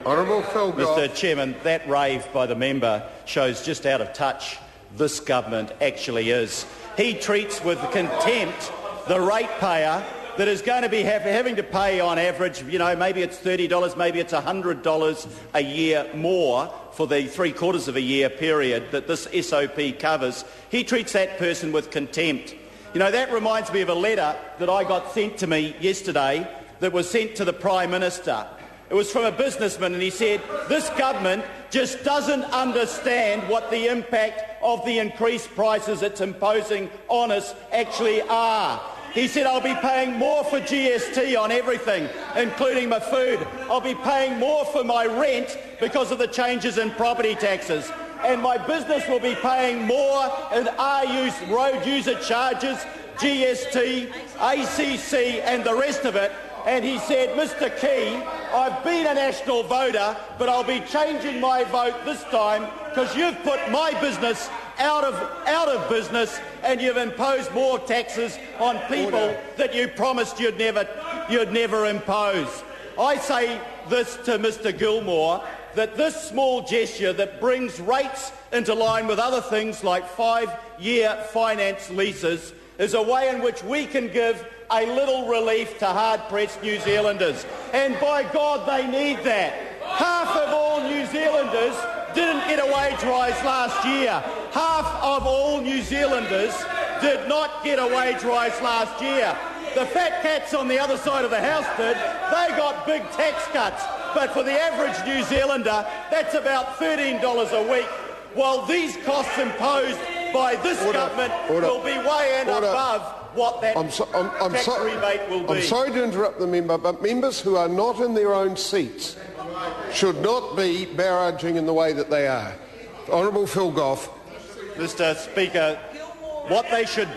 Honourable Phil Goff. Mr Chairman, that rave by the member shows just out of touch this government actually is. He treats with contempt the ratepayer that is going to be having to pay on average, maybe it's $30, maybe it's $100 a year more for the three-quarters of a year period that this SOP covers. He treats that person with contempt. That reminds me of a letter that I got sent to me yesterday that was sent to the Prime Minister. It was from a businessman, and he said, this government just doesn't understand what the impact of the increased prices it's imposing on us actually are. He said, I'll be paying more for GST on everything, including my food. I'll be paying more for my rent because of the changes in property taxes. And my business will be paying more in road user charges, GST, ACC and the rest of it. And he said, Mr Key, I've been a national voter, but I'll be changing my vote this time because you've put my business out of business and you've imposed more taxes on people that you promised you'd never impose. I say this to Mr Gilmore, that this small gesture that brings rates into line with other things like 5-year finance leases is a way in which we can give a little relief to hard-pressed New Zealanders. And by God, they need that. Half of all New Zealanders didn't get a wage rise last year. Half of all New Zealanders did not get a wage rise last year. The fat cats on the other side of the house did. They got big tax cuts. But for the average New Zealander, that's about $13 a week, while these costs imposed by this government will be way and above what that tax rebate will be. I'm sorry to interrupt the member, but members who are not in their own seats should not be barraging in the way that they are. Honourable Phil Goff. Mr Speaker, what they should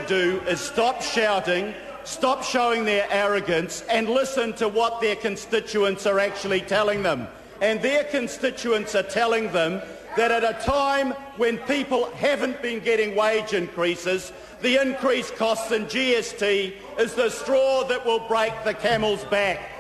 do, is stop shouting, stop showing their arrogance and listen to what their constituents are actually telling them. And their constituents are telling them that at a time when people haven't been getting wage increases, the increased costs in GST is the straw that will break the camel's back.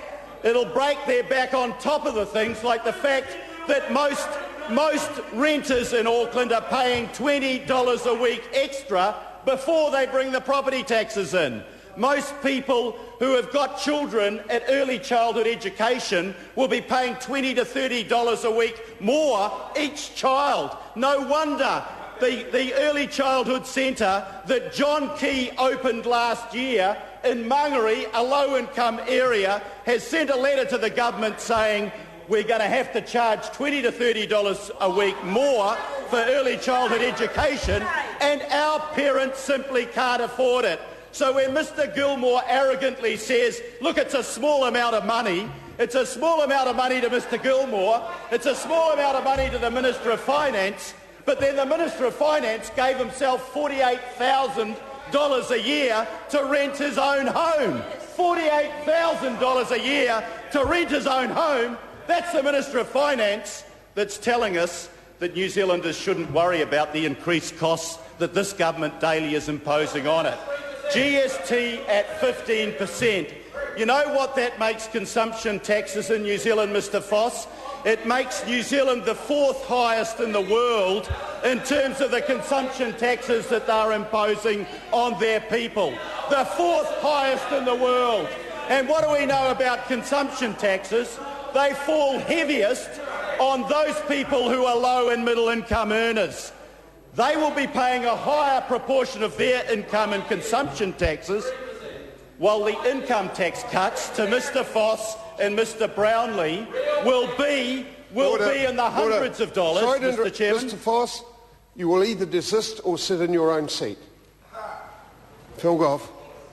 It'll break their back on top of the things like the fact that most renters in Auckland are paying $20 a week extra before they bring the property taxes in. Most people who have got children at early childhood education will be paying $20 to $30 a week more each child. No wonder the early childhood centre that John Key opened last year in Mangere, a low-income area, has sent a letter to the government saying we're going to have to charge $20 to $30 a week more for early childhood education, and our parents simply can't afford it. So when Mr Gilmore arrogantly says, look, it's a small amount of money, it's a small amount of money to Mr Gilmore, it's a small amount of money to the Minister of Finance, but then the Minister of Finance gave himself $48,000 a year to rent his own home. $48,000 a year to rent his own home. That's the Minister of Finance that's telling us that New Zealanders shouldn't worry about the increased costs that this government daily is imposing on it. GST at 15%. You know what that makes consumption taxes in New Zealand, Mr Foss? It makes New Zealand the fourth highest in the world in terms of the consumption taxes that they're imposing on their people. The fourth highest in the world. And what do we know about consumption taxes? They fall heaviest on those people who are low and middle income earners. They will be paying a higher proportion of their income in consumption taxes, while the income tax cuts to Mr Foss and Mr Brownlee will be in the hundreds of dollars, Mr Chairman. Mr Foss, you will either desist or sit in your own seat. Phil Goff.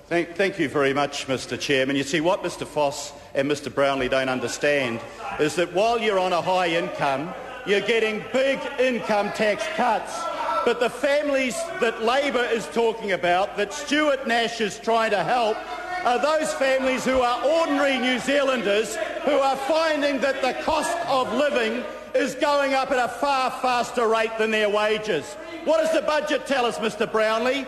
Thank you very much, Mr Chairman. You see, what Mr Foss and Mr Brownlee don't understand is that while you're on a high income, you're getting big income tax cuts. But the families that Labor is talking about, that Stuart Nash is trying to help, are those families who are ordinary New Zealanders who are finding that the cost of living is going up at a far faster rate than their wages. What does the budget tell us, Mr Brownlee?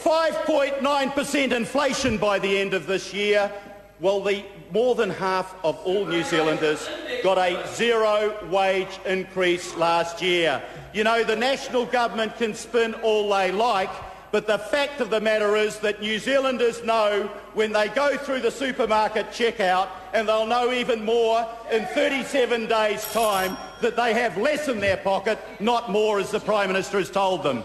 5.9% inflation by the end of this year. Well, the more than half of all New Zealanders got a zero-wage increase last year. You know, the national government can spin all they like, but the fact of the matter is that New Zealanders know when they go through the supermarket checkout, and they'll know even more in 37 days' time, that they have less in their pocket, not more, as the Prime Minister has told them.